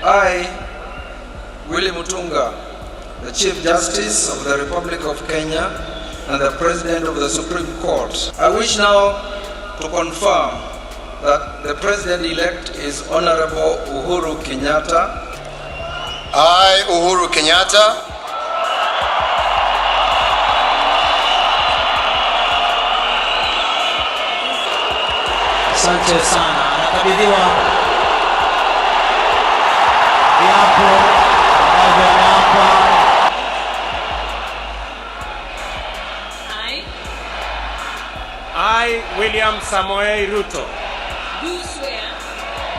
I, William Mutunga, the Chief Justice of the Republic of Kenya and the President of the Supreme Court, I wish now to confirm that the President-elect is Honorable Uhuru Kenyatta. I, Uhuru Kenyatta, asante sana, anakabidhiwa viapo ambavyo anaapa. I, William Samoei Ruto,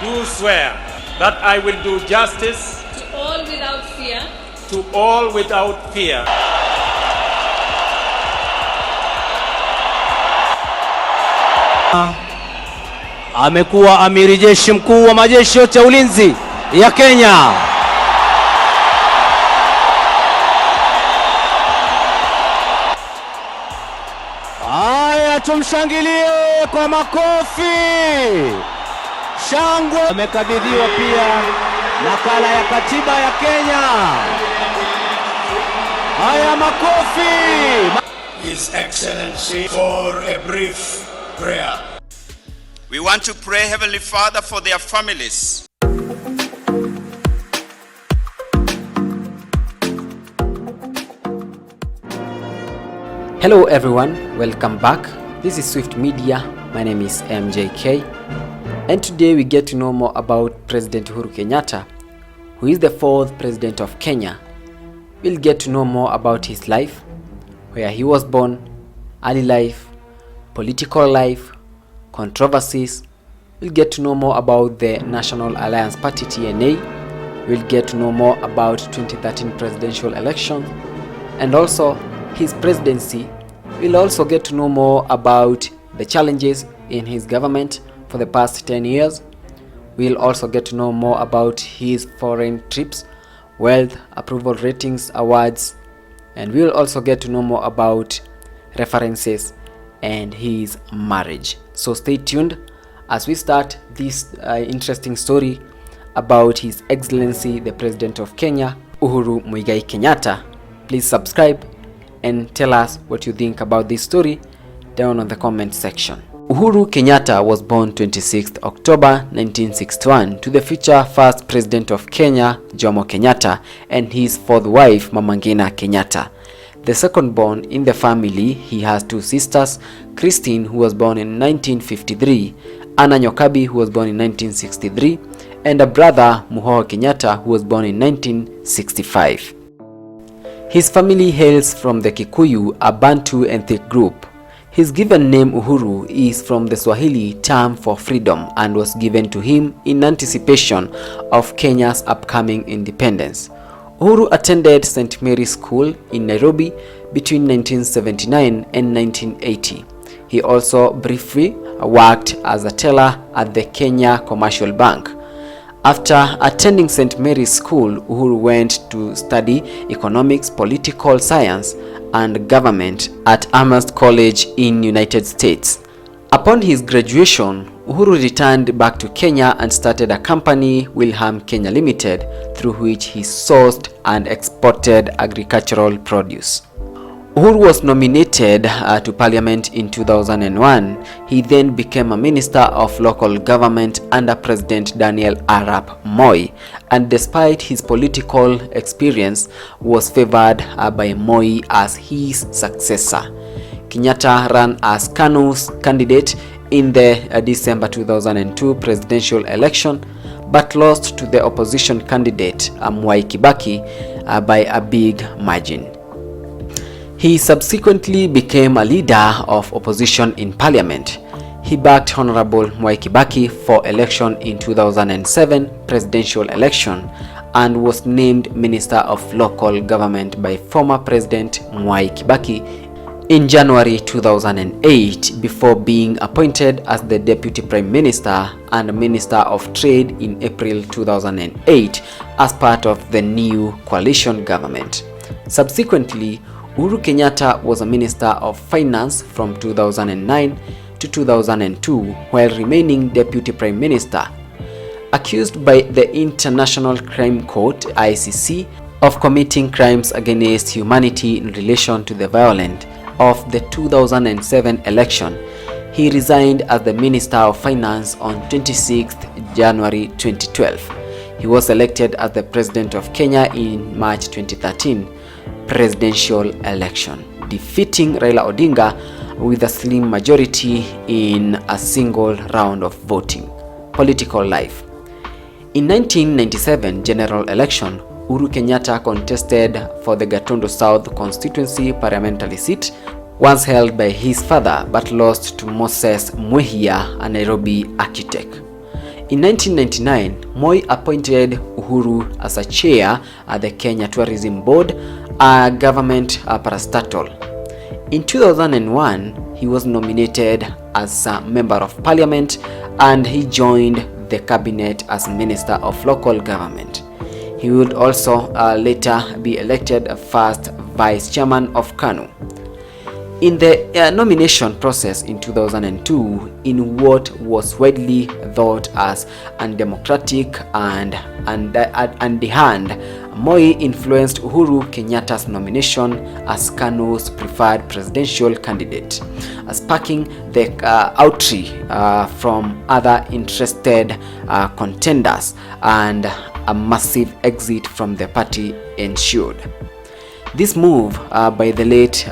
do swear that I will do justice to all without fear. To all without fear. Amekuwa amiri jeshi mkuu wa majeshi yote ya ulinzi ya Kenya. Haya, tumshangilie kwa makofi. Shangwe. Amekabidhiwa pia nakala ya katiba ya Kenya. Haya, makofi. His Excellency for a brief prayer. We want to pray, Heavenly Father, for their families. Hello everyone, welcome back. This is Swift Media. My name is MJK. And today we get to know more about President Uhuru Kenyatta, who is the 4th President of Kenya. We'll get to know more about his life, where he was born, early life, political life, controversies. We'll get to know more about the National Alliance Party TNA. We'll get to know more about 2013 presidential election and also his presidency. We'll also get to know more about the challenges in his government for the past 10 years. We'll also get to know more about his foreign trips, wealth, approval ratings, awards, and we'll also get to know more about references and his marriage. So stay tuned as we start this interesting story about His Excellency the President of Kenya, Uhuru Muigai Kenyatta. Please subscribe and tell us what you think about this story down on the comment section. Uhuru Kenyatta was born 26th October 1961 to the future first president of Kenya, Jomo Kenyatta, and his fourth wife, Mama Ngina Kenyatta. The second born in the family, he has two sisters, Christine, who was born in 1953, Anna Nyokabi, who was born in 1963, and a brother, Muhoho Kenyatta, who was born in 1965. His family hails from the Kikuyu, a Bantu ethnic group. His given name Uhuru is from the Swahili term for freedom and was given to him in anticipation of Kenya's upcoming independence. Uhuru attended St. Mary's School in Nairobi between 1979 and 1980. He also briefly worked as a teller at the Kenya Commercial Bank. After attending St. Mary's School, Uhuru went to study economics, political science, and government at Amherst College in United States. Upon his graduation, Uhuru returned back to Kenya and started a company, Wilhelm Kenya Limited, through which he sourced and exported agricultural produce. Uhuru was nominated to parliament in 2001. He then became a minister of local government under President Daniel Arap Moi, and despite his political experience, was favored by Moi as his successor. Kenyatta ran as KANU's candidate in the December 2002 presidential election, but lost to the opposition candidate Mwai Kibaki by a big margin. He subsequently became a leader of opposition in parliament. He backed Honorable Mwai Kibaki for election in 2007 presidential election and was named Minister of Local Government by former President Mwai Kibaki in January 2008 before being appointed as the Deputy Prime Minister and Minister of Trade in April 2008 as part of the new coalition government. Subsequently, Uhuru Kenyatta was a Minister of Finance from 2009 to 2002 while remaining Deputy Prime Minister. A accused by the International Crime Court (ICC) of committing crimes against humanity in relation to the violence of the 2007 election. He resigned as the Minister of Finance on 26 January 2012. He was elected as the President of Kenya in March 2013 presidential election, defeating Raila Odinga with a slim majority in a single round of voting. Political life. In 1997 general election, Uhuru Kenyatta contested for the Gatundu South constituency parliamentary seat, once held by his father, but lost to Moses Mwehia, a Nairobi architect. In 1999, Moi appointed Uhuru as a chair at the Kenya Tourism Board, a government parastatal. In 2001, he was nominated as a member of parliament and he joined the cabinet as Minister of Local Government. He would also later be elected first vice chairman of KANU. In the nomination process in 2002, in what was widely thought as undemocratic and underhand, Moi influenced Uhuru Kenyatta's nomination as KANU's preferred presidential candidate, sparking the outreach from other interested contenders, and a massive exit from the party ensued. This move by the late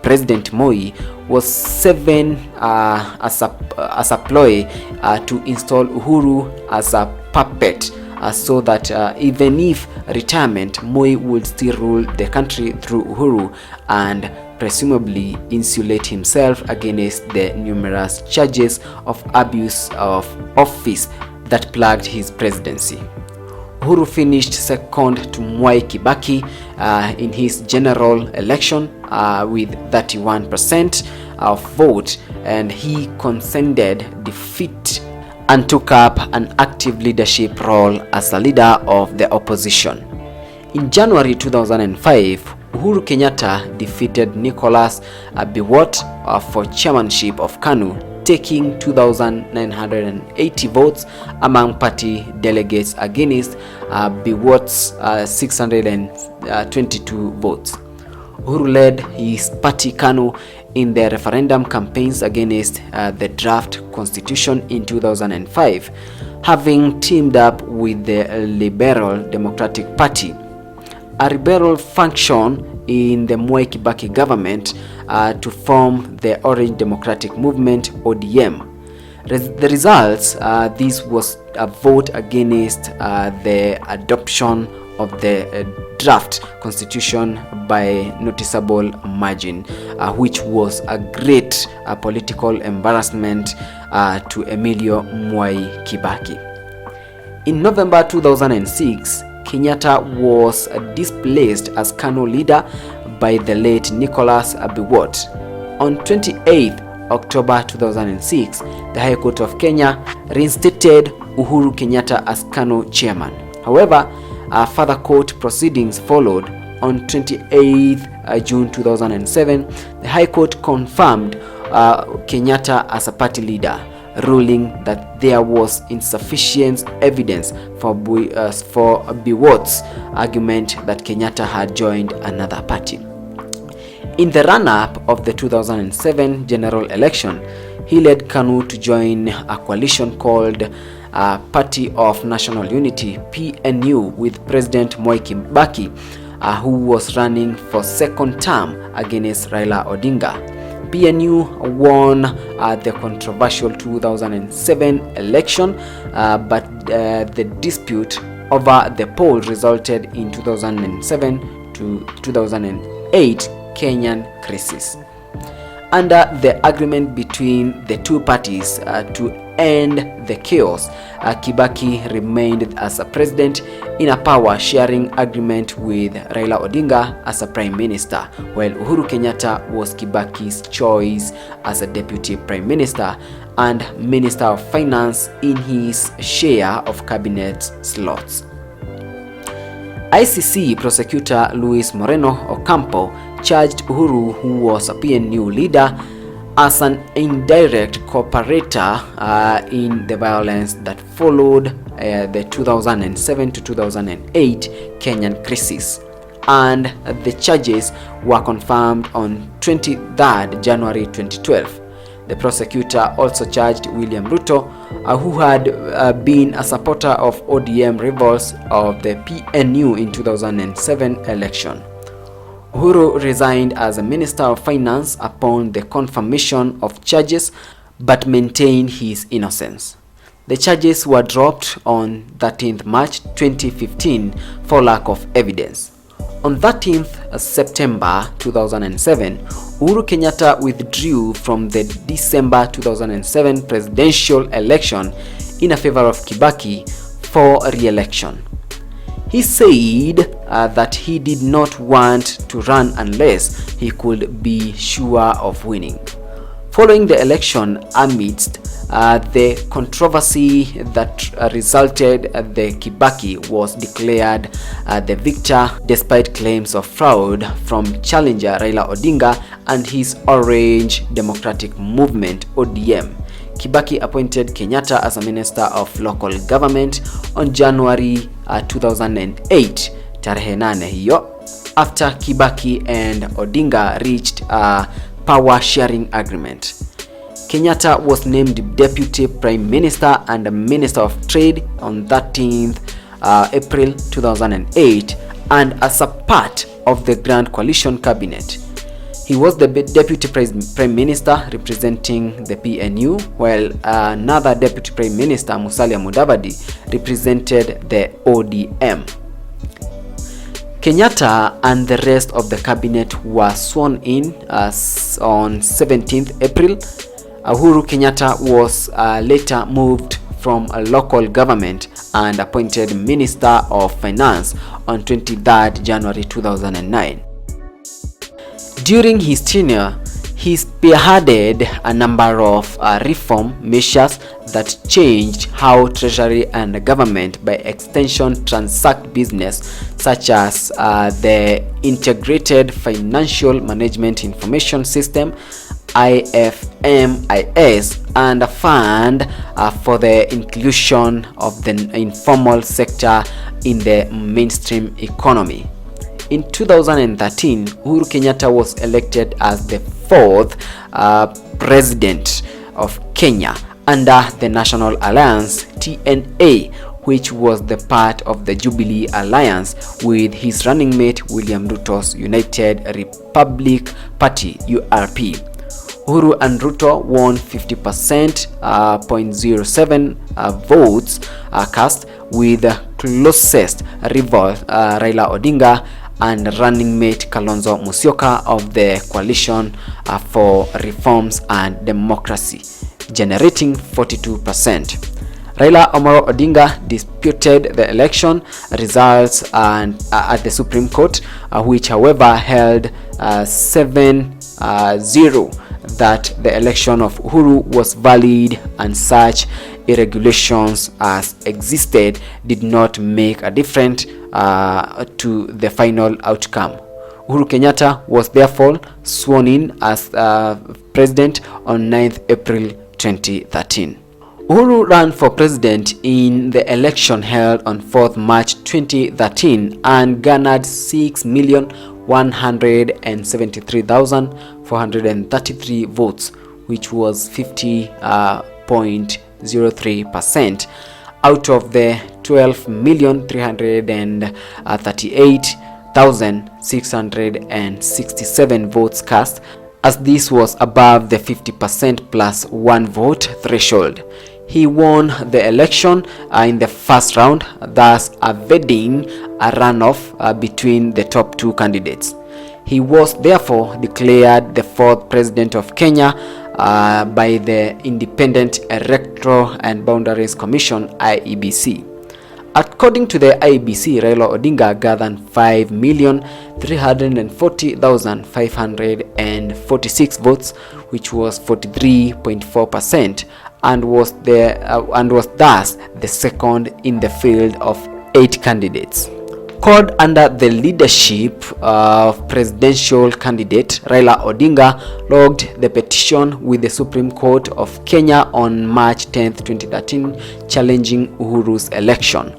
President Moi was seen as a ploy to install Uhuru as a puppet, so that even if retirement, Moi would still rule the country through Uhuru and presumably insulate himself against the numerous charges of abuse of office that plagued his presidency. Uhuru finished second to Mwai Kibaki in his general election with 31% of vote, and he conceded defeat and took up an active leadership role as a leader of the opposition. In January 2005, Uhuru Kenyatta defeated Nicholas Biwott for chairmanship of KANU, taking 2,980 votes among party delegates against Biwott's 622 votes. Uhuru led his party KANU in the referendum campaigns against the draft constitution in 2005, having teamed up with the Liberal Democratic Party, a rebel function in the Mwai Kibaki government, to form the Orange Democratic Movement (ODM). The results, this was a vote against the adoption of the draft constitution by noticeable margin, which was a great political embarrassment to Emilio Mwai Kibaki. In November 2006, Kenyatta was displaced as KANU leader by the late Nicholas Biwott. On 28 October 2006, the High Court of Kenya reinstated Uhuru Kenyatta as KANU chairman. However, further court proceedings followed. On 28 June 2007, the High Court confirmed Kenyatta as a party leader, ruling that there was insufficient evidence for Biwott's argument that Kenyatta had joined another party. In the run-up of the 2007 general election, he led KANU to join a coalition called Party of National Unity (PNU) with President Mwai Kibaki, who was running for second term against Raila Odinga. PNU won the controversial 2007 election, but the dispute over the poll resulted in 2007 to 2008 Kenyan crisis. Under the agreement between the two parties to end the chaos, Kibaki remained as a president in a power-sharing agreement with Raila Odinga as a prime minister, while Uhuru Kenyatta was Kibaki's choice as a deputy prime minister and minister of finance in his share of cabinet slots. ICC prosecutor Luis Moreno Ocampo charged Uhuru, who was a PNU leader, as an indirect cooperator in the violence that followed the 2007 to 2008 Kenyan crisis, and the charges were confirmed on 23rd January 2012. The prosecutor also charged William Ruto, who had been a supporter of ODM rivals of the PNU in 2007 election. Uhuru resigned as a Minister of Finance upon the confirmation of charges, but maintained his innocence. The charges were dropped on 13th March 2015 for lack of evidence. On 13th September 2007, Uhuru Kenyatta withdrew from the December 2007 presidential election in a favor of Kibaki for re-election. He said that he did not want to run unless he could be sure of winning. Following the election, amidst the controversy that resulted, the Kibaki was declared the victor despite claims of fraud from challenger Raila Odinga and his Orange Democratic Movement (ODM). Kibaki appointed Kenyatta as a Minister of Local Government on January 2008, tarehe 8 hiyo, after Kibaki and Odinga reached a power sharing agreement. Kenyatta was named Deputy Prime Minister and Minister of Trade on 13th April 2008 and as a part of the Grand Coalition Cabinet. He was the Deputy Prime Minister representing the PNU, while another Deputy Prime Minister, Musalia Mudavadi, represented the ODM. Kenyatta and the rest of the cabinet were sworn in on 17th April. Uhuru Kenyatta was later moved from a local government and appointed Minister of Finance on 23rd January 2009. During his tenure, he spearheaded a number of reform measures that changed how Treasury and government, by extension, transact business, such as the Integrated Financial Management Information System (IFMIS) and a fund for the inclusion of the informal sector in the mainstream economy. In 2013, Uhuru Kenyatta was elected as the fourth president of Kenya under the National Alliance (TNA), which was the part of the Jubilee Alliance with his running mate William Ruto's United Republic Party (URP). Uhuru and Ruto won 50.07% votes cast, with closest rival Raila Odinga and running mate Kalonzo Musyoka of the Coalition for Reforms and Democracy, generating 42%. Raila Odinga disputed the election results at the Supreme Court, which however held 7-0 that the election of Uhuru was valid and such irregularities as existed did not make a difference to the final outcome. Uhuru Kenyatta was therefore sworn in as president on 9th April 2013. Uhuru ran for president in the election held on 4th March 2013 and garnered 6,173,433 votes, which was 50.03% out of the 12,338,667 votes cast, as this was above the 50% plus 1 vote threshold. He won the election in the first round, thus avoiding a runoff between the top two candidates. He was therefore declared the fourth president of Kenya by the Independent Electoral and Boundaries Commission (IEBC). According to the IEBC, Raila Odinga gathered 5,340,546 votes, which was 43.4%, and was thus the second in the field of 8 candidates. called under the leadership of presidential candidate Raila Odinga, logged the petition with the Supreme Court of Kenya on March 10, 2013, challenging Uhuru's election.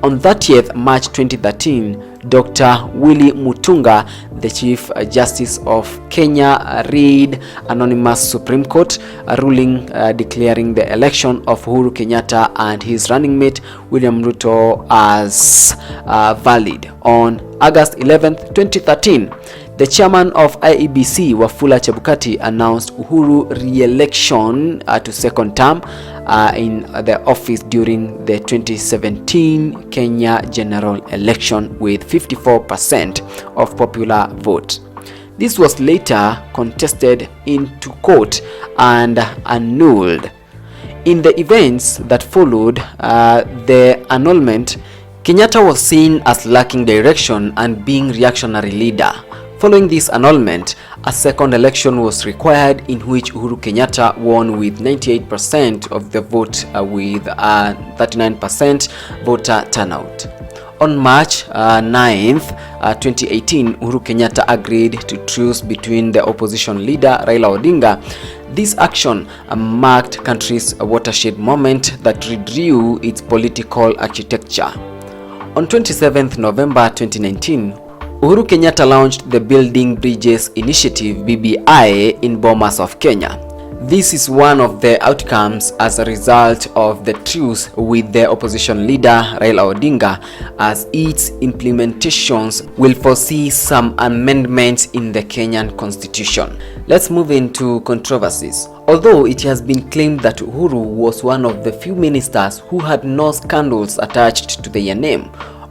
On 30th March 2013, Dr. Willy Mutunga, the Chief Justice of Kenya, read anonymous Supreme Court ruling declaring the election of Uhuru Kenyatta and his running mate William Ruto as valid. On August 11, 2013, the chairman of IEBC, Wafula Chebukati, announced Uhuru re-election to second term in the office during the 2017 Kenya general election with 54% of popular vote. This was later contested into court and annulled. In the events that followed the annulment, Kenyatta was seen as lacking direction and being reactionary leader. Following this annulment, a second election was required in which Uhuru Kenyatta won with 98% of the vote with 39% voter turnout. On March 9th, 2018, Uhuru Kenyatta agreed to truce between the opposition leader Raila Odinga. This action marked country's watershed moment that redrew its political architecture. On 27th November 2019, Uhuru Kenyatta launched the Building Bridges Initiative BBI in Bomas of Kenya. This is one of the outcomes as a result of the truce with the opposition leader Raila Odinga, as its implementations will foresee some amendments in the Kenyan constitution. Let's move into controversies. Although it has been claimed that Uhuru was one of the few ministers who had no scandals attached to their name,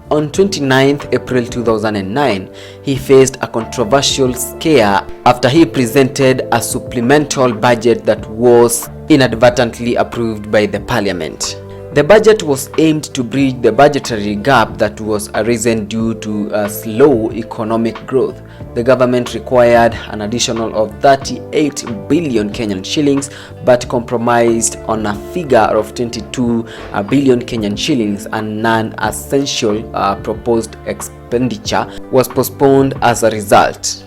on 29th April 2009, he faced a controversial scare after he presented a supplemental budget that was inadvertently approved by the parliament. The budget was aimed to bridge the budgetary gap that was arisen due to slow economic growth. The government required an additional of 38 billion Kenyan shillings, but compromised on a figure of 22 billion Kenyan shillings, and non-essential proposed expenditure was postponed as a result.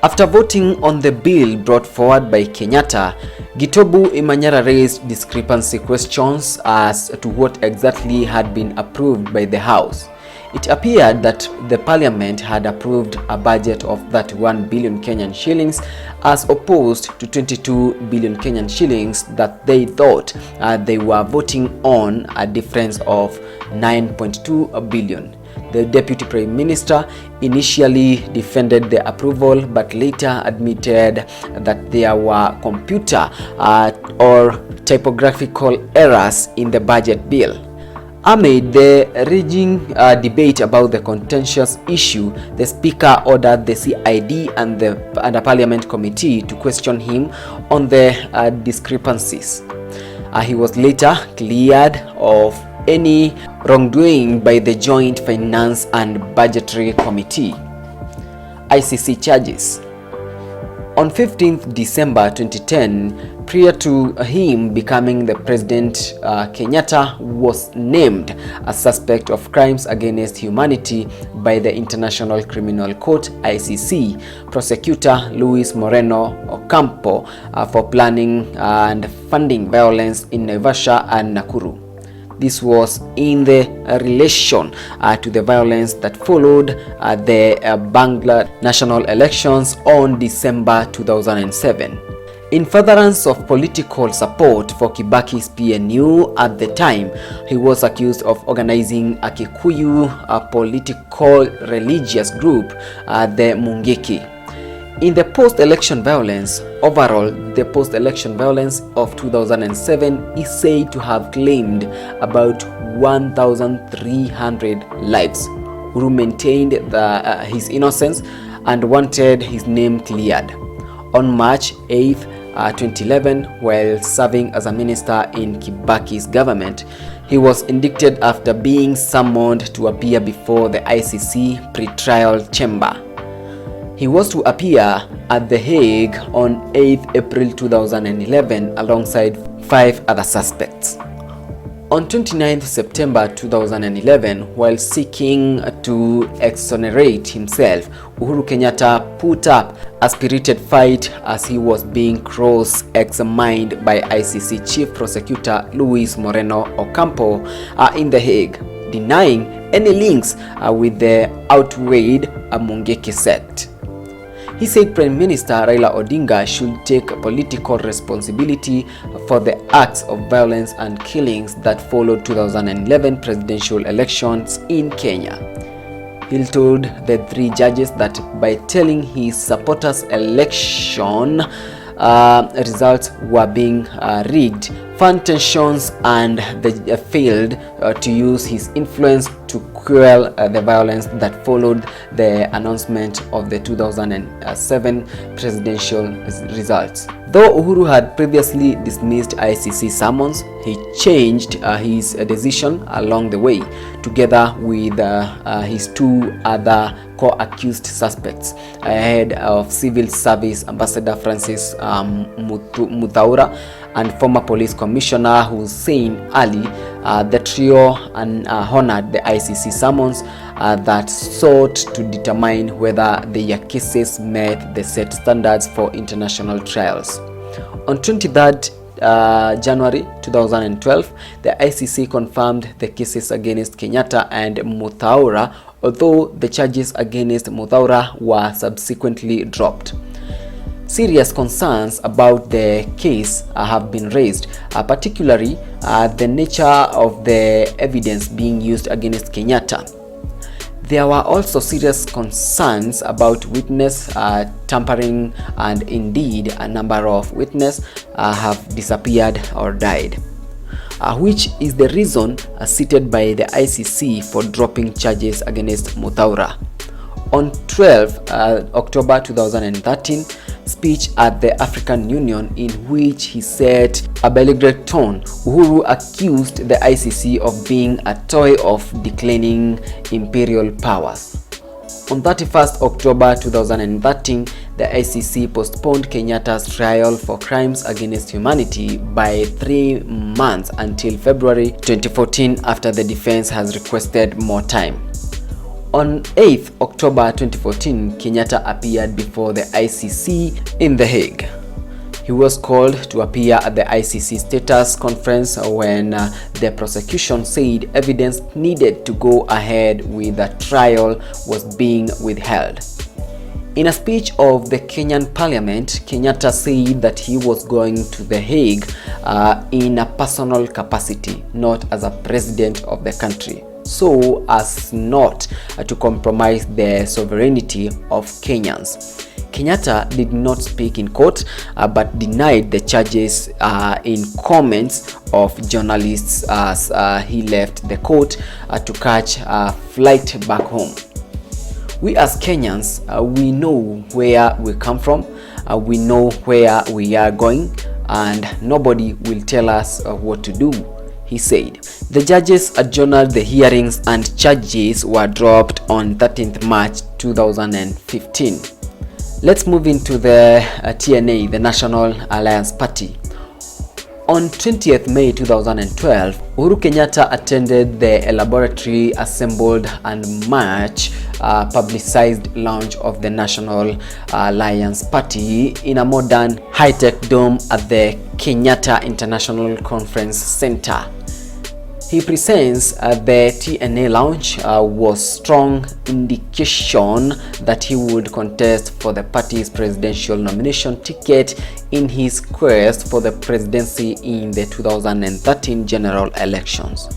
After voting on the bill brought forward by Kenyatta, Gitobu Imanyara raised discrepancy questions as to what exactly had been approved by the House. It appeared that the parliament had approved a budget of 31 billion Kenyan shillings as opposed to 22 billion Kenyan shillings that they thought they were voting on, a difference of 9.2 billion. The Deputy Prime Minister initially defended the approval but later admitted that there were computer or typographical errors in the budget bill. Amid the raging debate about the contentious issue, the Speaker ordered the CID and the Parliament Committee to question him on the discrepancies. He was later cleared of any wrongdoing by the Joint Finance and Budgetary Committee. ICC charges. On 15th December 2010, prior to him becoming the president, Kenyatta was named a suspect of crimes against humanity by the International Criminal Court (ICC) prosecutor Luis Moreno Ocampo for planning and funding violence in Naivasha and Nakuru. This was in the relation to the violence that followed the Bangla national elections on December 2007. In furtherance of political support for Kibaki's PNU at the time, he was accused of organizing a Kikuyu political religious group, the Mungiki. In the post-election violence, overall, the post-election violence of 2007 is said to have claimed about 1,300 lives. Uhuru maintained his innocence and wanted his name cleared. On March 8, 2011, while serving as a minister in Kibaki's government, he was indicted after being summoned to appear before the ICC pre-trial chamber. He was to appear at The Hague on 8 April 2011 alongside 5 other suspects. On 29th September 2011, while seeking to exonerate himself, Uhuru Kenyatta put up a spirited fight as he was being cross-examined by ICC Chief Prosecutor Luis Moreno Ocampo in The Hague, denying any links with the outraged Mungiki sect. He said Prime Minister Raila Odinga should take political responsibility for the acts of violence and killings that followed 2011 presidential elections in Kenya. He told the three judges that by telling his supporters election results were being rigged, fund tensions, and they failed to use his influence to quell the violence that followed the announcement of the 2007 presidential results. Though Uhuru had previously dismissed ICC summons, he changed his decision along the way, together with his two other co-accused suspects, ahead of Civil Service Ambassador Francis Muthaura and former police commissioner Hussein Ali. The trio honored the ICC summons that sought to determine whether their cases met the set standards for international trials. On 23rd January 2012, the ICC confirmed the cases against Kenyatta and Muthaura, although the charges against Muthaura were subsequently dropped. Serious concerns about the case have been raised, particularly the nature of the evidence being used against Kenyatta. There were also serious concerns about witness tampering, and indeed a number of witnesses have disappeared or died, which is the reason cited by the ICC for dropping charges against Muthaura. On 12 October 2013, speech at the African Union in which he said a belligerent tone, Uhuru accused the ICC of being a toy of declining imperial powers. On 31st October 2013, the ICC postponed Kenyatta's trial for crimes against humanity by 3 months until February 2014 after the defense has requested more time. On 8th October 2014, Kenyatta appeared before the ICC in The Hague. He was called to appear at the ICC status conference when the prosecution said evidence needed to go ahead with the trial was being withheld. In a speech of the Kenyan parliament, Kenyatta said that he was going to The Hague in a personal capacity, not as a president of the country, so as not to compromise the sovereignty of Kenyans. Kenyatta did not speak in court but denied the charges in comments of journalists as he left the court to catch a flight back home. We as Kenyans, we know where we come from, we know where we are going, and nobody will tell us what to do, he said. The judges adjourned the hearings and charges were dropped on 13th March 2015. Let's move into the TNA, the National Alliance Party. On 20th May 2012, Uhuru Kenyatta attended the elaborately assembled and much publicized launch of the National Alliance Party in a modern high-tech dome at the Kenyatta International Conference Center. He presents the TNA launch was strong indication that he would contest for the party's presidential nomination ticket in his quest for the presidency in the 2013 general elections.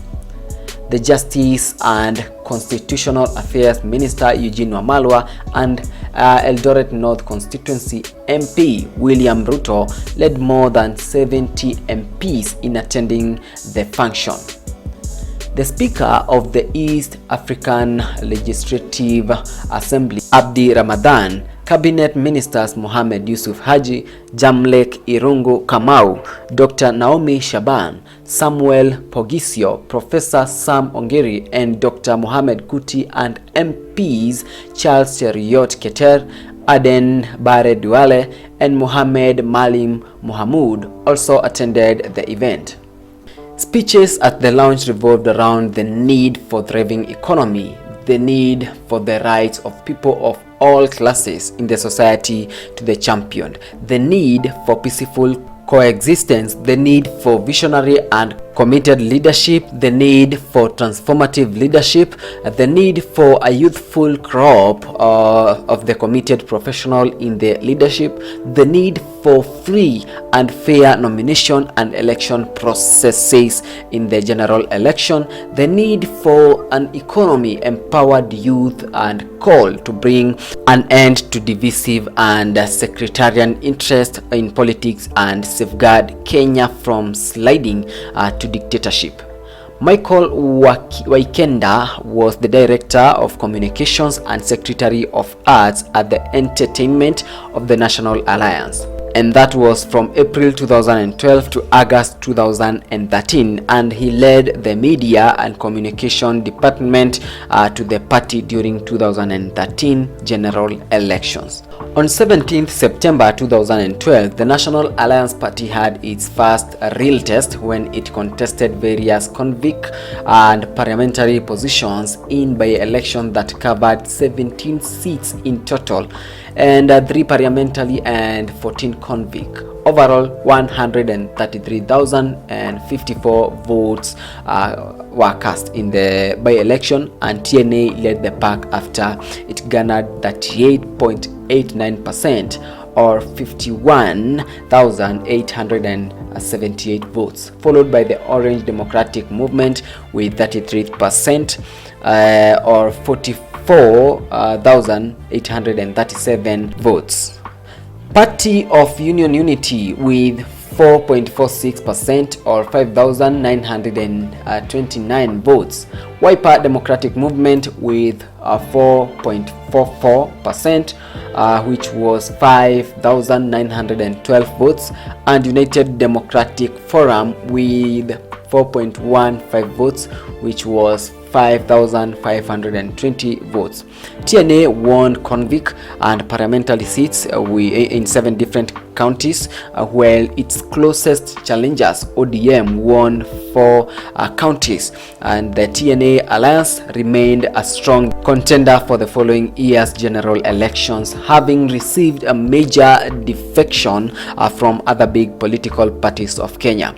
The Justice and Constitutional Affairs Minister Eugene Wamalwa and Eldoret North Constituency MP William Ruto led more than 70 MPs in attending the function. The Speaker of the East African Legislative Assembly, Abdi Ramadan, Cabinet Ministers Mohamed Yusuf Haji, Jamlek Irungu Kamau, Dr. Naomi Shaban, Samuel Pogisio, Professor Sam Ongeri, and Dr. Mohamed Kuti, and MPs Charles Cheriot Keter, Aden Bare Duale, and Mohamed Malim Mohamud also attended the event. Speeches at the launch revolved around the need for thriving economy, the need for the rights of people of all classes in the society to be championed, the need for peaceful coexistence, the need for visionary and committed leadership, the need for transformative leadership, the need for a youthful crop of the committed professional in the leadership, the need for free and fair nomination and election processes in the general election, the need for an economy empowered youth, and call to bring an end to divisive and sectarian interest in politics and safeguard Kenya from sliding to dictatorship. Michael Waikenda was the Director of Communications and Secretary of Arts at the Entertainment of the National Alliance, and that was from April 2012 to August 2013, and he led the Media and Communication Department to the party during 2013 general elections. On 17th September 2012, the National Alliance Party had its first real test when it contested various convict and parliamentary positions in by-election that covered 17 seats in total, and 3 parliamentary and 14 convict. Overall, 133,054 votes were cast in the by-election, and TNA led the pack after it garnered 38.89% or 51,878 votes, followed by the Orange Democratic Movement with 33% or 44,837 votes. Party of Union Unity with 4.46% or 5,929 votes. Wiper Democratic Movement with 4.44%, which was 5,912 votes, and United Democratic Forum with 4.15 votes, which was 5,520 votes. TNA won convict and parliamentary seats in 7 different counties, while its closest challengers, ODM, won 4 counties, and the TNA Alliance remained a strong contender for the following year's general elections, having received a major defection from other big political parties of Kenya.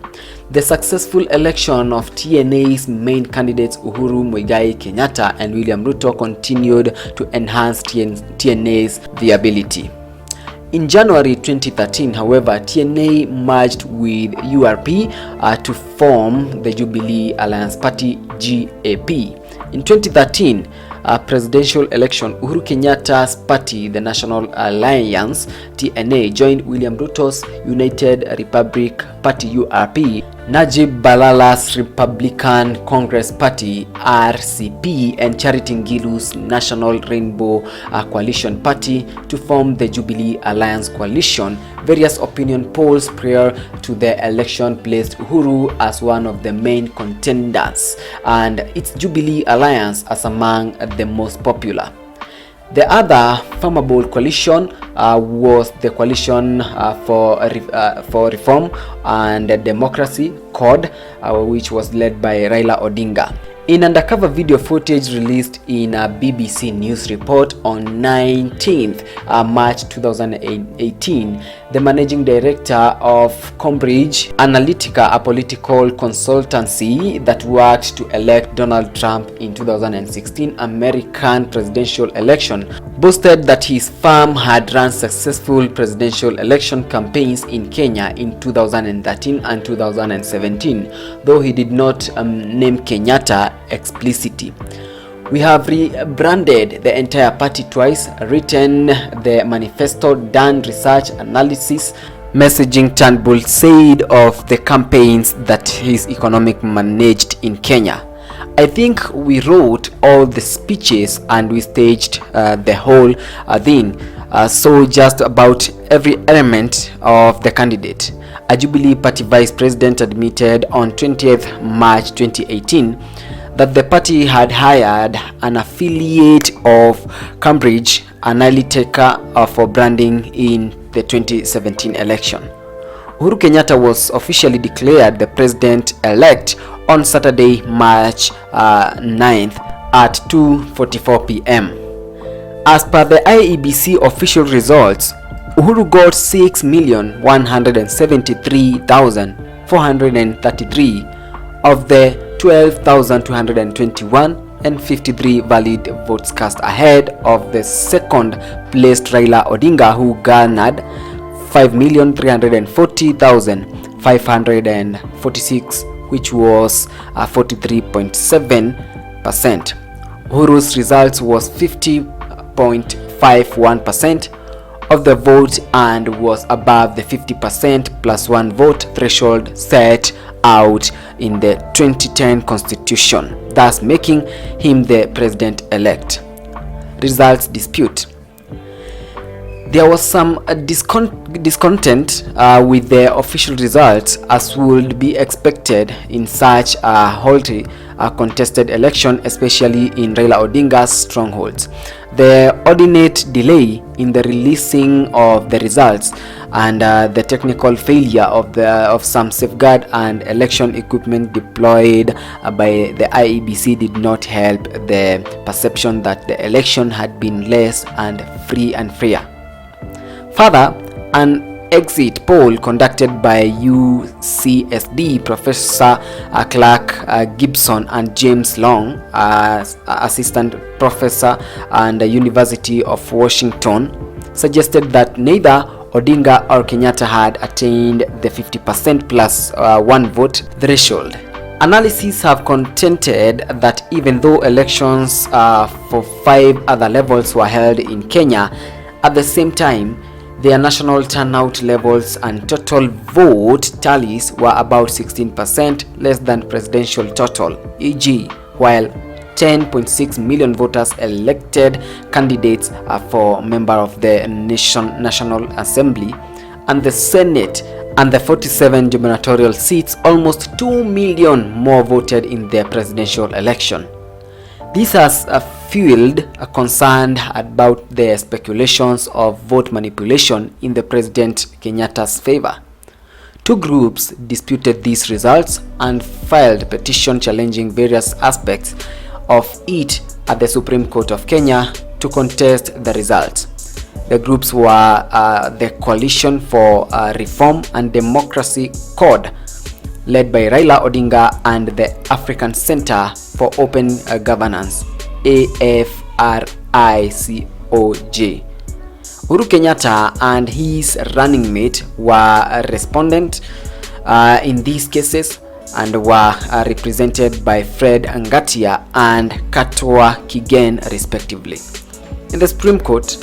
The successful election of TNA's main candidates Uhuru Kenyatta and William Ruto continued to enhance TNA's viability. In January 2013, however, TNA merged with URP to form the Jubilee Alliance Party (GAP). In 2013 presidential election, Uhuru Kenyatta's party, the National Alliance (TNA), joined William Ruto's United Republic Party (URP), Najib Balala's Republican Congress Party (RCP), and Charity Ngilu's National Rainbow Coalition Party to form the Jubilee Alliance Coalition. Various opinion polls prior to the election placed Uhuru as one of the main contenders and its Jubilee Alliance as among the most popular. The other formable coalition was the Coalition for Reform and Democracy (CORD), which was led by Raila Odinga. In undercover video footage released in a BBC News report on 19th March 2018, the managing director of Cambridge Analytica, a political consultancy that worked to elect Donald Trump in 2016 American presidential election, boasted that his firm had run successful presidential election campaigns in Kenya in 2013 and 2017, though he did not name Kenyatta explicitly. We have rebranded the entire party twice, written the manifesto, done research, analysis, messaging turnbull said of the campaigns that his economic managed in Kenya. I think we wrote all the speeches and we staged the whole thing. So just about every element of the candidate. A Jubilee Party Vice President admitted on 20th March 2018 that the party had hired an affiliate of Cambridge Analytica for branding in the 2017 election. Uhuru Kenyatta was officially declared the president-elect on Saturday, March 9th at 2:44 p.m. As per the IEBC official results, Uhuru got 6,173,433 of the 12,221 and 53 valid votes cast, ahead of the second placed Raila Odinga, who garnered 5,340,546, which was 43.7%. Uhuru's results was 50.51% of the vote and was above the 50% plus one vote threshold set out in the 2010 constitution, thus making him the president-elect. Results dispute. There was some discontent with the official results, as would be expected in such a hotly contested election, especially in Raila Odinga's strongholds. The ordinate delay in the releasing of the results and the technical failure of some safeguard and election equipment deployed by the IEBC did not help the perception that the election had been less and free and fair. Further, an exit poll conducted by UCSD Professor Clark Gibson and James Long, assistant professor and the University of Washington, suggested that neither Odinga or Kenyatta had attained the 50% plus one vote threshold. Analyses have contended that even though elections for 5 other levels were held in Kenya at the same time, their national turnout levels and total vote tallies were about 16% less than presidential total, e.g., while 10.6 million voters elected candidates for member of the National Assembly and the Senate, and the 47 gubernatorial seats, almost 2 million more voted in the presidential election. This has fueled a concern about the speculations of vote manipulation in the President Kenyatta's favor. 2 groups disputed these results and filed a petition challenging various aspects of it at the Supreme Court of Kenya to contest the results. The groups were the Coalition for Reform and Democracy CORD, led by Raila Odinga, and the African Center for Open Governance, AFRICOJ. Uhuru Kenyatta and his running mate were respondent in these cases and were represented by Fred Ngatia and Karua Kigen, respectively. In the Supreme Court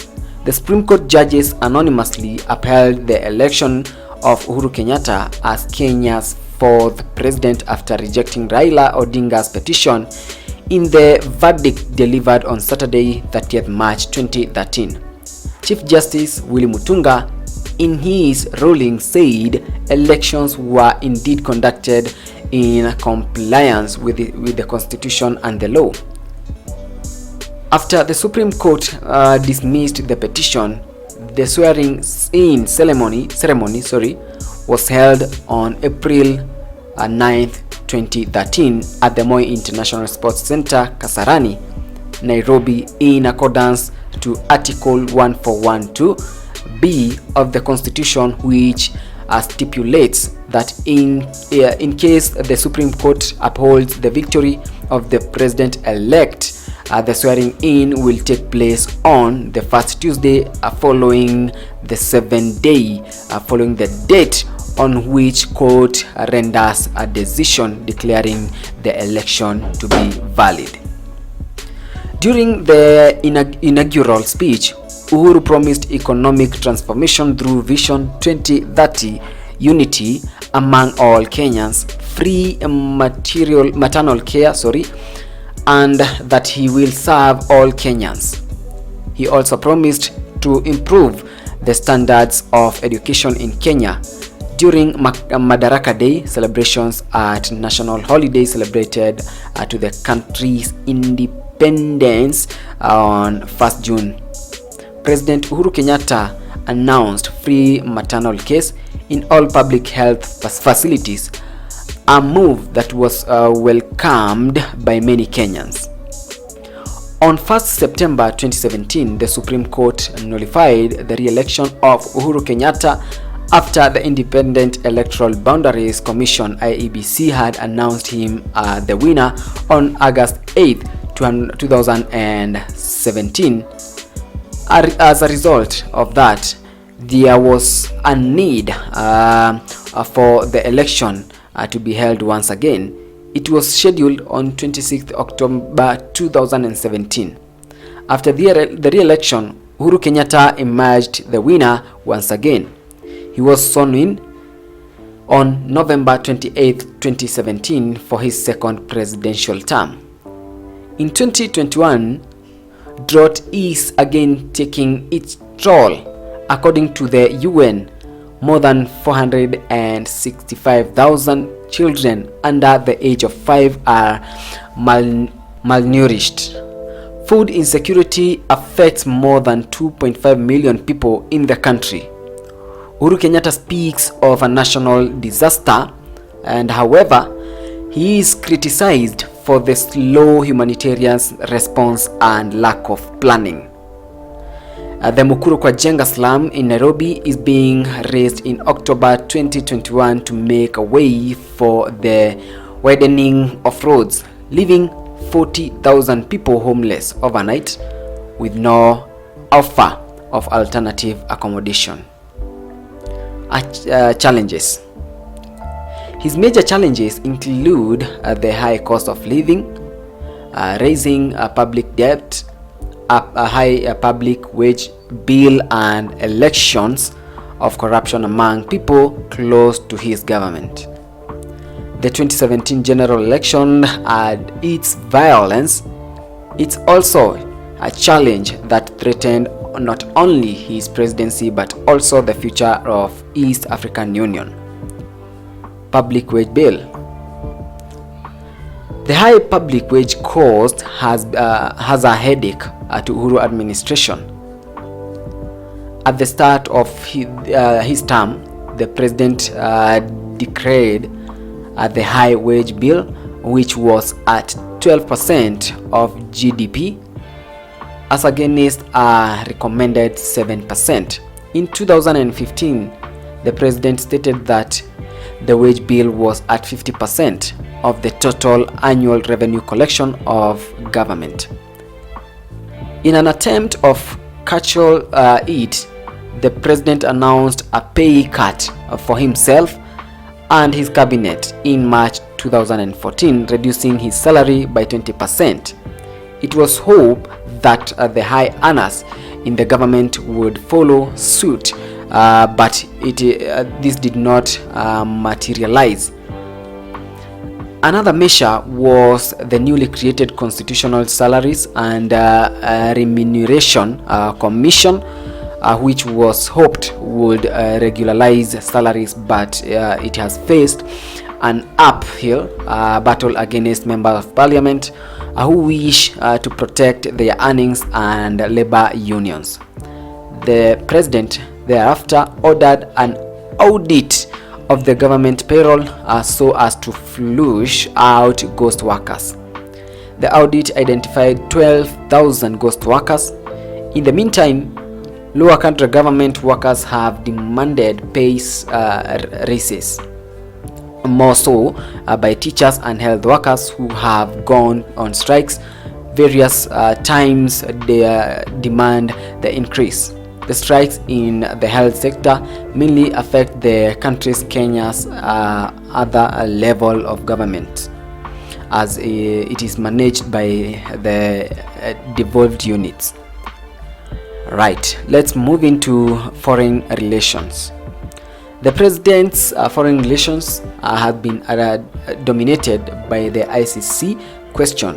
judges anonymously upheld the election of Uhuru Kenyatta as Kenya's 4th president after rejecting Raila Odinga's petition in the verdict delivered on Saturday, 30th March 2013. Chief Justice Willy Mutunga, in his ruling, said elections were indeed conducted in compliance with the Constitution and the law. After the Supreme Court dismissed the petition, the swearing-in ceremony was held on April 9th, 2013 at the Moi International Sports Center, Kasarani, Nairobi, in accordance to Article 1412B of the Constitution, which stipulates that in case the Supreme Court upholds the victory of the president-elect, the swearing-in will take place on the first Tuesday following the 7th day following the date on which court renders a decision declaring the election to be valid. During the inaugural speech, Uhuru promised economic transformation through Vision 2030, unity among all Kenyans, free maternal care, and that he will serve all Kenyans. He also promised to improve the standards of education in Kenya during Madaraka Day celebrations at national holiday celebrated to the country's independence on 1st June. President Uhuru Kenyatta announced free maternal care in all public health facilities, a move that was welcomed by many Kenyans. On 1st September 2017, the Supreme Court nullified the re-election of Uhuru Kenyatta after the Independent Electoral Boundaries Commission (IEBC) had announced him the winner on August 8, 2017. As a result of that, there was a need for the election to be held once again. It was scheduled on 26th October 2017. After the re-election, Uhuru Kenyatta emerged the winner once again. He was sworn in on November 28, 2017 for his second presidential term. In 2021, drought is again taking its toll. According to the UN, more than 465,000 children under the age of 5 are malnourished. Food insecurity affects more than 2.5 million people in the country. Uhuru Kenyatta speaks of a national disaster, and however, he is criticized for the slow humanitarian response and lack of planning. The Mukuru kwa Jenga slum in Nairobi is being raised in October 2021 to make a way for the widening of roads, leaving 40,000 people homeless overnight with no offer of alternative accommodation. Challenges. His major challenges include the high cost of living, raising public debt, a high public wage bill, and elections of corruption among people close to his government. The 2017 general election and its violence, it's also a challenge that threatened not only his presidency but also the future of East African Union. Public wage bill. The high public wage cost has a headache to Uhuru administration. At the start of his term, the president declared the high wage bill, which was at 12% of GDP, as against a recommended 7%. In 2015, the president stated that the wage bill was at 50% of the total annual revenue collection of government. In an attempt of cudgel it, the president announced a pay cut for himself and his cabinet in March 2014, reducing his salary by 20%. It was hoped that the high earners in the government would follow suit, but this did not materialize. Another measure was the newly created Constitutional Salaries and Remuneration Commission, which was hoped would regularize salaries, but it has faced an uphill battle against members of parliament who wish to protect their earnings and labor unions. The president thereafter ordered an audit of the government payroll so as to flush out ghost workers. The audit identified 12,000 ghost workers. In the meantime, lower country government workers have demanded pay raises, more so by teachers and health workers who have gone on strikes various times. They demand the increase. The strikes in the health sector mainly affect the country's Kenya's other level of government, as it is managed by the devolved units. Right, let's move into foreign relations. The president's foreign relations have been dominated by the ICC question.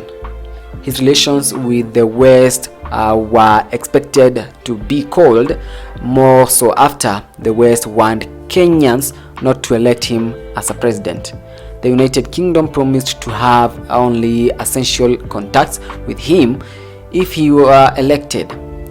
His relations with the West were expected to be cold, more so after the West warned Kenyans not to elect him as a president. The United Kingdom promised to have only essential contacts with him if he were elected.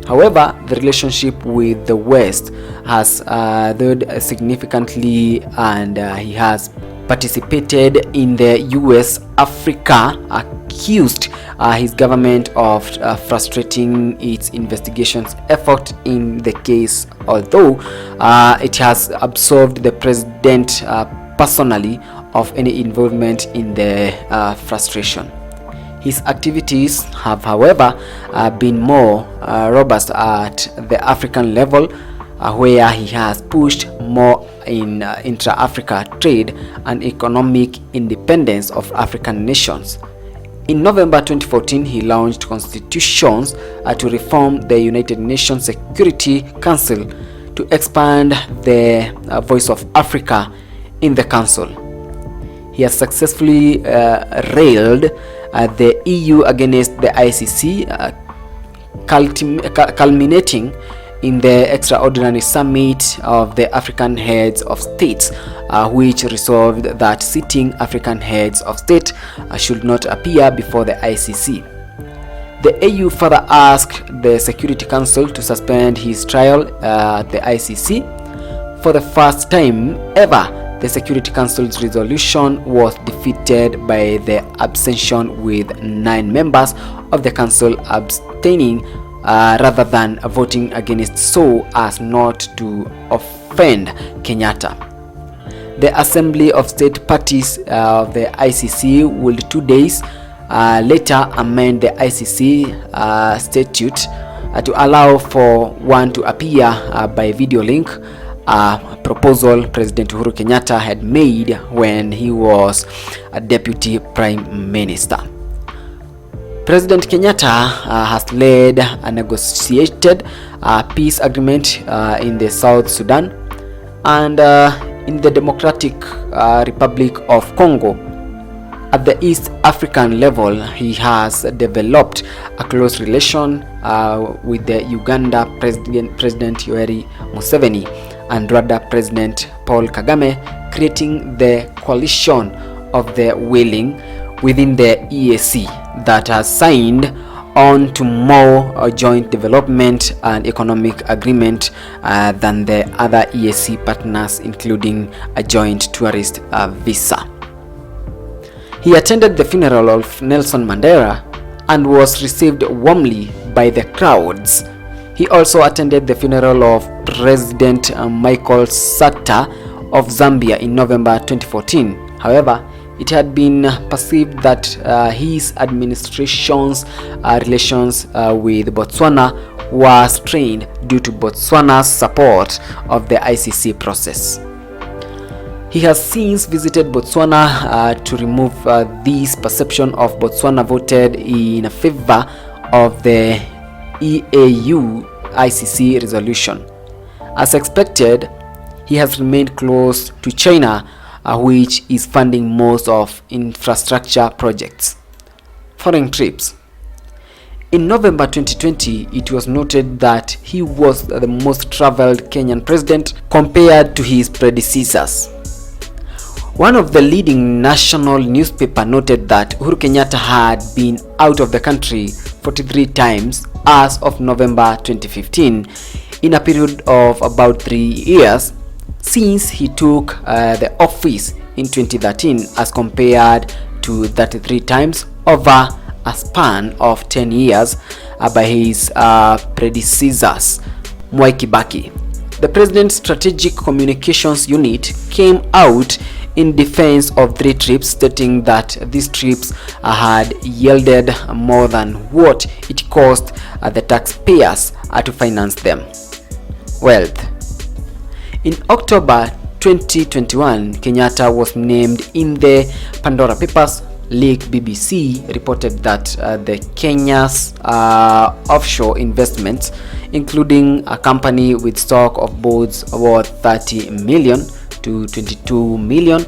However, the relationship with the West has lowered significantly, and he has participated in the US Africa, accused his government of frustrating its investigations effort in the case, although it has absolved the president personally of any involvement in the frustration. His activities have, however, been more robust at the African level, where he has pushed more in intra-Africa trade and economic independence of African nations. In November 2014, he launched constitutions to reform the United Nations Security Council to expand the voice of Africa in the council. He has successfully railed the EU against the ICC, culminating in the extraordinary summit of the African heads of states, which resolved that sitting African heads of state should not appear before the ICC. The AU further asked the Security Council to suspend his trial at the ICC. For the first time ever, the Security Council's resolution was defeated by the abstention, with 9 members of the council abstaining rather than voting against, so as not to offend Kenyatta. The Assembly of State Parties of the ICC will 2 days later amend the ICC statute to allow for one to appear by video link, a proposal President Uhuru Kenyatta had made when he was a deputy prime minister. President Kenyatta has led a negotiated peace agreement in the South Sudan and in the Democratic Republic of Congo. At the East African level, he has developed a close relation with the Uganda President Yoweri Museveni and Rwanda President Paul Kagame, creating the coalition of the willing within the EAC that has signed on to more joint development and economic agreement than the other EAC partners, including a joint tourist visa. He attended the funeral of Nelson Mandela and was received warmly by the crowds. He also attended the funeral of President Michael Sata of Zambia in November 2014. However, it had been perceived that his administration's relations with Botswana were strained due to Botswana's support of the ICC process. He has since visited Botswana to remove this perception of Botswana voted in favor of the EAU ICC resolution. As expected, he has remained close to China, which is funding most of infrastructure projects. Foreign trips. In November 2020, it was noted that he was the most traveled Kenyan president compared to his predecessors. One of the leading national newspapers noted that Uhuru Kenyatta had been out of the country 43 times as of November 2015, in a period of about 3 years since he took the office in 2013, as compared to 33 times over a span of 10 years by his predecessors, Mwai Kibaki. The President's Strategic Communications Unit came out in defense of 3 trips, stating that these trips had yielded more than what it cost the taxpayers to finance them. Wealth. In October 2021, Kenyatta was named in the Pandora Papers. Leak BBC reported that the Kenya's offshore investments, including a company with stock of boats worth 30 million to 22 million,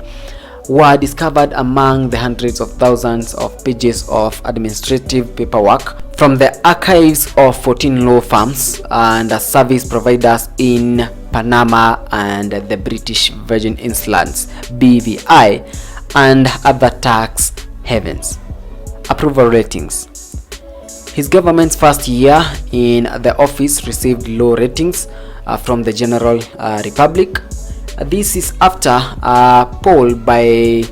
were discovered among the hundreds of thousands of pages of administrative paperwork from the archives of 14 law firms and service providers in Panama and the British Virgin Islands (BVI) and other tax havens. Approval ratings. His government's first year in the office received low ratings from the general public. This is after a poll by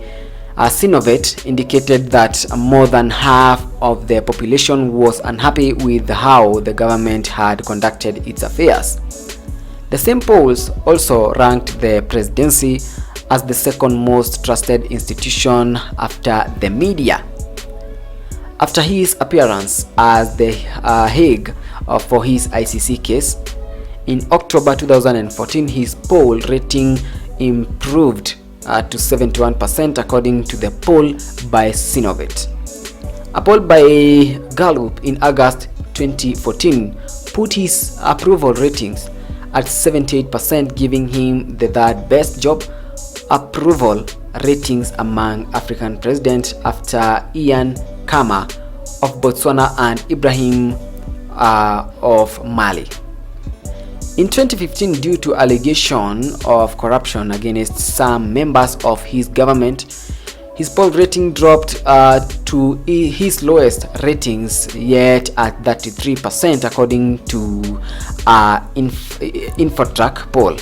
Sinovet indicated that more than half of the population was unhappy with how the government had conducted its affairs. The same polls also ranked the presidency as the second most trusted institution after the media. After his appearance at The Hague for his ICC case, in October 2014, his poll rating improved to 71% according to the poll by Sinovet. A poll by Gallup in August 2014 put his approval ratings at 78%, giving him the third best job approval ratings among African presidents after Ian Khama of Botswana and Ibrahim of Mali. In 2015, due to allegation of corruption against some members of his government, his poll rating dropped to his lowest ratings yet at 33% according to Infotrack poll.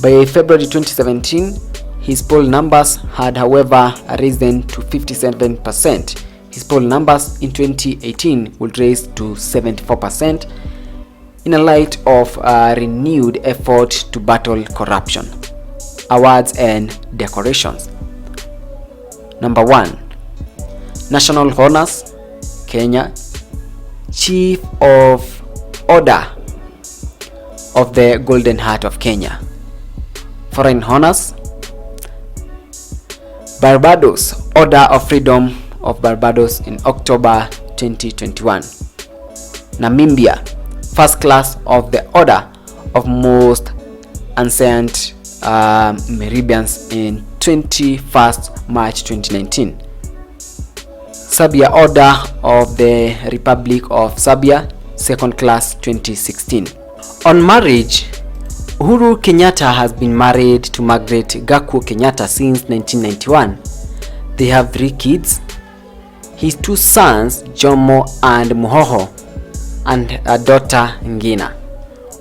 By February 2017, his poll numbers had however risen to 57%. His poll numbers in 2018 would raise to 74% in a light of a renewed effort to battle corruption. Awards and decorations. Number 1. National Honors, Kenya. Chief of Order of the Golden Heart of Kenya. Foreign Honors. Barbados, Order of Freedom of Barbados in October 2021. Namibia, First Class of the Order of Most Ancient Meridians in 21st March 2019. Serbia, Order of the Republic of Serbia, Second Class 2016. On marriage, Uhuru Kenyatta has been married to Margaret Gachagua Kenyatta since 1991. They have 3 kids, his 2 sons, Jomo and Muhoho, and a daughter, Ngina.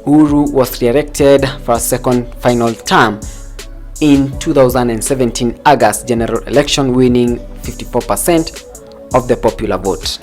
Uhuru was re-elected for a second final term in 2017 August general election, winning 54% of the popular vote.